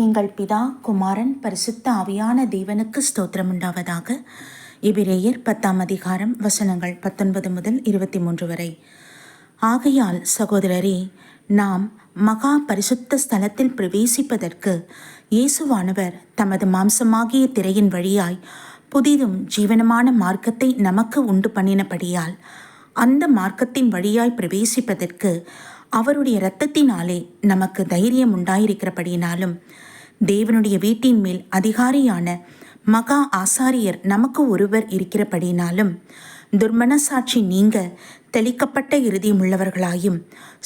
எங்கள் பிதா, குமாரன், பரிசுத்த ஆவியான தேவனுக்கு ஸ்தோத்திரம் உண்டாவதாக. எபிரேயர் 10ஆம் அதிகாரம் வசனங்கள் 19 முதல் 23 வரை. ஆகையால் சகோதரரே, நாம் மகா பரிசுத்த ஸ்தலத்தில் பிரவேசிப்பதற்கு இயேசுவானவர் தமது மாம்சமாகிய திரையின் வழியாய் புதிதும் ஜீவனமான மார்க்கத்தை நமக்கு உண்டு பண்ணினபடியால் அந்த மார்க்கத்தின் வழியாய் பிரவேசிப்பதற்கு அவருடைய இரத்தத்தினாலே நமக்கு தைரியம் உண்டாயிருக்கிறபடினாலும் தேவனுடைய வீட்டின் மேல் அதிகாரியான மகா ஆசாரியர் நமக்கு ஒருவர் இருக்கிறபடினாலும் துர்மனசாட்சி நீங்க தெளிக்கப்பட்ட இருதயம் உள்ளவர்களாயும்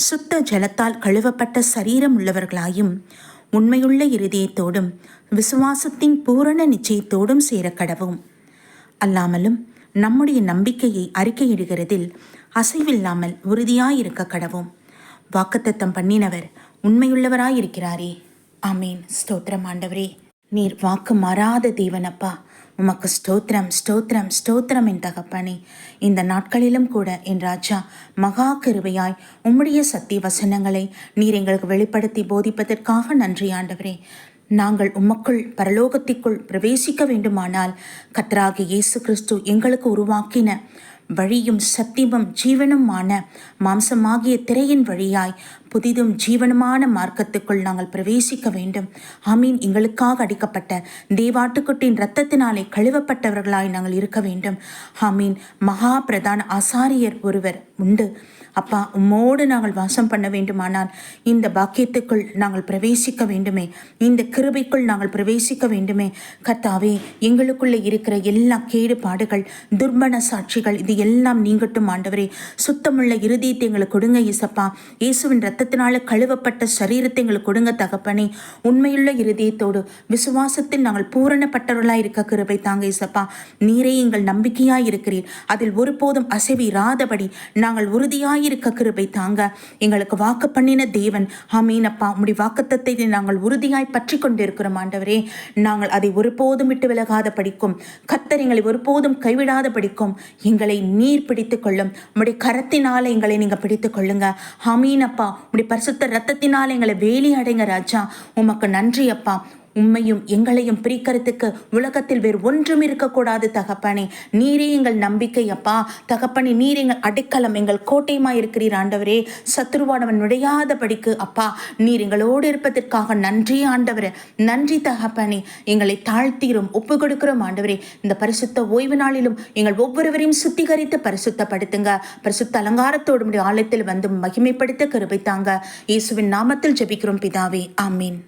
சுத்த ஜலத்தால் கழுவப்பட்ட சரீரம் உள்ளவர்களாயும் உண்மையுள்ள இருதயத்தோடும் விசுவாசத்தின் பூரண நிச்சயத்தோடும் சேரக்கடவும். அல்லாமலும் நம்முடைய நம்பிக்கையை அறிக்கையிடுகிறதில் அசைவில்லாமல் உறுதியாயிருக்க கடவும். வாக்குத்தத்தம் பண்ணினவர் உண்மையுள்ளவராயிருக்கிறாரே. ஆமீன். ஸ்தோத்திரம் ஆண்டவரே, நீர் வாக்கு மாறாத தேவனப்பா. உமக்கு ஸ்தோத்திரம் ஸ்தோத்திரம் ஸ்தோத்திரம் என் தகப்பனே. இந்த நாட்களிலும் கூட என் ராஜா மகா கிருபையாய் உம்முடைய சத்திய வசனங்களை நீர் எங்களுக்கு வெளிப்படுத்தி போதிப்பதற்காக நன்றி ஆண்டவரே. நாங்கள் உமக்குள் பரலோகத்திற்குள் பிரவேசிக்க வேண்டுமானால் கர்த்தராகிய இயேசு கிறிஸ்து எங்களுக்கு உருவாக்கின வழியும் சத்தியமும் ஜீவனுமான மாம்சமாகிய திரையின் வழியாய் புதிதும் ஜீவனமான மார்க்கத்துக்குள் நாங்கள் பிரவேசிக்க வேண்டும். ஆமீன். எங்களுக்காக அடிக்கப்பட்ட தேவாட்டுக்குட்டின் இரத்தத்தினாலே கழுவப்பட்டவர்களாய் நாங்கள் இருக்க வேண்டும். ஆமீன். மகா பிரதான ஆசாரியர் ஒருவர் உண்டு அப்பா. உம்மோடு நாங்கள் வாசம் பண்ண வேண்டுமானால் இந்த பாக்கியத்துக்குள் நாங்கள் பிரவேசிக்க வேண்டுமே, இந்த கிருபைக்குள் நாங்கள் பிரவேசிக்க வேண்டுமே. கர்த்தாவே, எங்களுக்குள்ளே இருக்கிற எல்லா கேடு பாடுகள், துர்மன சாட்சிகள் இது எல்லாம் நீங்கட்டும் ஆண்டவரே. சுத்தமுள்ள இருதயத்தை எங்களுக்கு கொடுங்க இயேசப்பா. இயேசுவின் இரத்தத்தினால கழுவப்பட்ட சரீரத்தை எங்களுக்கு கொடுங்க தகப்பனே. உண்மையுள்ள இருதயத்தோடு விசுவாசத்தில் நாங்கள் பூரணப்பட்டவர்களாய் இருக்க கிருபை தாங்க இயேசப்பா. நீரே எங்கள் நம்பிக்கையாய் இருக்கிறீர். அதில் ஒருபோதும் அசைவிராதபடி நாங்கள் உறுதியாய் இருக்க கிருபை தாங்க. எங்களுக்கு வாக்கு பண்ணின தேவன். ஆமீன் அப்பா. உம்முடைய வாக்குத்தத்தத்தை நாங்கள் உறுதியாய் பற்றி கொண்டிருக்கிறோம் ஆண்டவரே. நாங்கள் அதை ஒருபோதும் விட்டு விலகாத படிக்கும். கர்த்தர் எங்களை ஒருபோதும் கைவிடாத படிக்கும். எங்களை நீர் பிடித்துக் கொள்ளும். உம்முடைய கரத்தினால எங்களை நீங்க பிடித்துக் கொள்ளுங்க. ஆமீன் அப்பா. உம்முடைய பரிசுத்த இரத்தத்தினால எங்களை வேலி அடைங்க ராஜா. உமக்கு நன்றி அப்பா. உம்மையும் எங்களையும் பிரிக்கிறதுக்கு உலகத்தில் வேறு ஒன்றும் இருக்கக்கூடாது தகப்பனே. நீரே எங்கள் நம்பிக்கை அப்பா. தகப்பனே, நீர் எங்கள் அடைக்கலம், எங்கள் கோட்டையுமாய் இருக்கிறீர் ஆண்டவரே. சத்துருவானவன் நுழையாத படிக்கு அப்பா நீர் எங்களோடு இருப்பதற்காக நன்றி ஆண்டவரே. நன்றி தகப்பனே. எங்களை தாழ்த்தீரும் ஒப்பு கொடுக்கிறோம் ஆண்டவரே. இந்த பரிசுத்த ஓய்வு நாளிலும் எங்கள் ஒவ்வொருவரையும் சுத்திகரித்து பரிசுத்தப்படுத்துங்க. பரிசுத்த அலங்காரத்தோடு ஆலயத்தில் வந்து மகிமைப்படுத்த கிருபை தாங்க. இயேசுவின் நாமத்தில் ஜெபிக்கிறோம் பிதாவே. ஆமீன்.